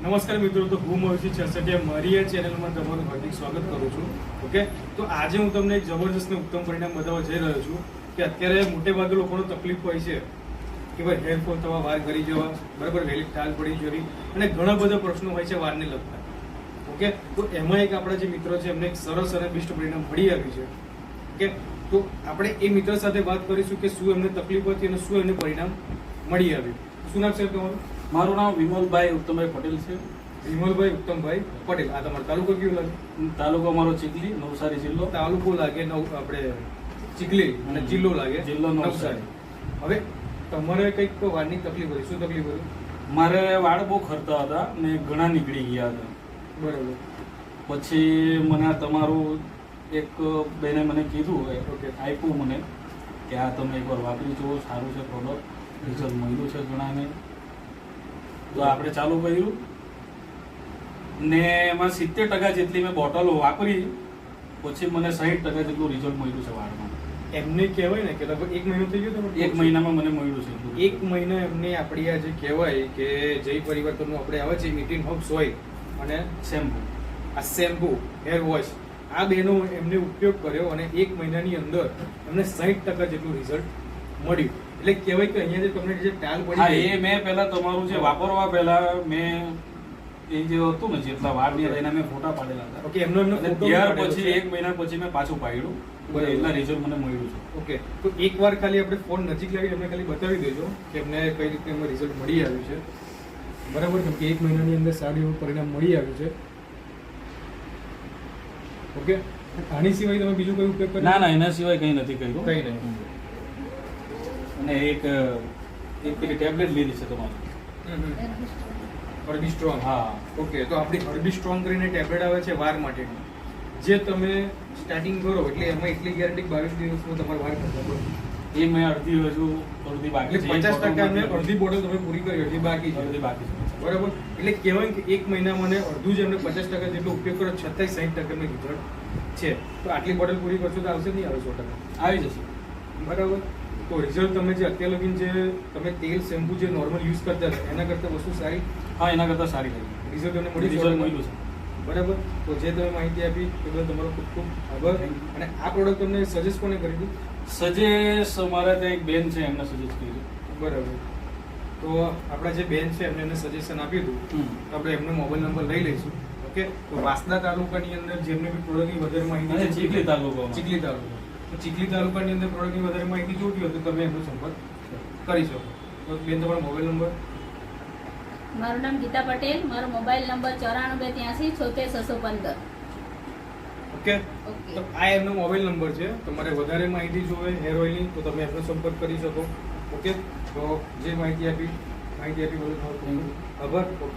નમસ્કાર મિત્રો, તો હું મયુષી છસડિયા મારી આ ચેનલમાં તમારું હાર્દિક સ્વાગત કરું છું. ઓકે, તો આજે હું તમને એક જબરજસ્ત ને ઉત્તમ પરિણામ બતાવવા જઈ રહ્યો છું કે અત્યારે મોટે ભાગે લોકોનો તકલીફ હોય છે કે ભાઈ હેરફોલ થવા, વાર ગળી જવા, બરાબર, વહેલી ટાલ પડી જવી અને ઘણા બધા પ્રશ્નો હોય છે વારને લગતા. ઓકે, તો એમાં એક આપણા જે મિત્રો છે એમને એક સરસ અને બેસ્ટ પરિણામ મળી આવ્યું છે. ઓકે, તો આપણે એ મિત્ર સાથે વાત કરીશું કે શું એમને તકલીફ હતી અને શું એમને પરિણામ મળી આવ્યું. શું નામ છે તમારું? મારું નામ વિમલભાઈ ઉત્તમભાઈ પટેલ છે. વિમલભાઈ ઉત્તમભાઈ પટેલ. આ તમારો તાલુકો કયો લાગે? તાલુકો મારો ચીખલી, નવસારી જિલ્લો. તાલુકો લાગે આપણે ચીખલી અને જિલ્લો લાગે જિલ્લો નવસારી. હવે તમારે કંઈક વાળની તકલીફ હતી, શું તકલીફ હતી? મારે વાળ બહુ ખરતા હતા ને ઘણા નીકળી ગયા હતા. બરાબર. પછી મને આ તમારું એક બેને મને કીધું, ઓકે, આપ્યું મને કે આ તમે એકવાર વાપરી જુઓ, સારું છે પ્રોડક્ટ, રિઝલ્ટ મળ્યું છે ઘણાને. તો આપણે ચાલુ કર્યું ને એમાં 70% જેટલી મેં બોટલો વાપરી, પછી મને 60% જેટલું રિઝલ્ટ મળ્યું છે વાળમાં. એમને કહેવાય ને કે લગભગ 1 મહિનો થઈ ગયો તમને? 1 મહિનામાં મને મળ્યું છે. 1 મહિના એમને આપણી આ જે કહેવાય કે જય પરિવર્તનનું આપણે આવે છે 18 હર્બ્સ ઓઇલ અને શેમ્પુ, આ શેમ્પુ, હેર વોશ, આ બેનો એમને ઉપયોગ કર્યો અને 1 મહિનાની અંદર એમને 60% જેટલું રિઝલ્ટ મળ્યું. એટલે કહેવાય કે અહીંયા જે તમને જે ટાલ હા, પડી, એ મેં પહેલા તમારું જે વાપરવા પહેલા મેં એ જે હતું ને જેટલા વાળ ની એના મેં ફોટા પાડેલા હતા. ઓકે, એમનો અને ફોટો ત્યાર પાડેલો પછી છે. 1 મહિના પછી મેં પાછું પાડ્યું. બરાબર. એટલા રિઝલ્ટ મને મળ્યું છે. ઓકે, તો એકવાર ખાલી આપણે ફોન નજીક લાવી એમને ખાલી બતાવી દેજો કે એમને કઈ રીતે એમાં રિઝલ્ટ મળી આવ્યું છે. બરાબર, કેમ કે 1 મહિનાની અંદર સારું એવું પરિણામ મળી આવ્યું છે. ઓકે, આની સિવાય તમે બીજું કઈ ઉપયોગ કર્યો? ના ના, એના સિવાય કંઈ નથી કર્યું. કંઈ નહીં. અને એક પેલી ટેબ્લેટ લીધી છે તમારી. હર્બી સ્ટ્રોંગ. હા. ઓકે, તો આપણી હર્બી સ્ટ્રોંગ કરીને ટેબ્લેટ આવે છે વાર માટેની, જે તમે સ્ટાર્ટિંગ કરો એટલે એમાં એટલી ગેરંટી 22 દિવસમાં તમારે વાર ખતમ કરો. એ મેં અડધી બાકી એટલે છે. 50% એમને અડધી બોટલ તમે પૂરી કરી, અડધી બાકી છે. અડધી બાકી છે. બરાબર, એટલે કહેવાય કે 1 મહિનામાં મને અડધું જ એમને 50% જેટલો ઉપયોગ કર્યો, છતાંય 60% નું રિઝલ્ટ છે. તો આટલી બોટલ પૂરી કરશો તો આવશે નહીં આવે 100%? આવી જશે. બરાબર. તો રિઝલ્ટ તમે જે અત્યાર લગીને જે તમે તેલ શેમ્પુ જે નોર્મલ યુઝ કરતા હતા એના કરતાં વસ્તુ સારી હા, એના કરતાં સારી લાગી. રિઝલ્ટ તમને રિઝલ્ટ મળ્યું છે. બરાબર. તો જે તમે માહિતી આપી એ બદલ તમારો ખૂબ ખૂબ આભાર. અને આ પ્રોડક્ટ તમને સજેસ્ટ કોને કરી હતી? સજેસ્ટ અમારા ત્યાં એક બેન છે, એમને સજેસ્ટ કર્યું. બરાબર. તો આપણા જે બેન છે એમને સજેશન આપ્યું હતું, તો આપણે એમનો મોબાઈલ નંબર લઈ લઈશું. ઓકે, તો વાસદા તાલુકાની અંદર જેમને બી પ્રોડક્ટની વધારે માહિતી અને છે, ચીખલી તાલુકો. ચીખલી તાલુકો, તો ચીખલી તાલુકાની અંદર પ્રોડક્ટની વધારે માહિતી જોઈતી હોય તો તમે એમનો સંપર્ક કરી શકો. તો બેન, તમારો મોબાઈલ નંબર? મારું નામ ગીતા પટેલ, મારો મોબાઈલ નંબર 9483766615. Okay, okay. તો આ એમનો મોબાઈલ નંબર છે. તમારે વધારે માહિતી જોવે હેર ઓઇલની તો તમે એમનો સંપર્ક કરી શકો. ઓકે, તો જે માહિતી આપી બદલ તમારો ખૂબ ખૂબ આભાર.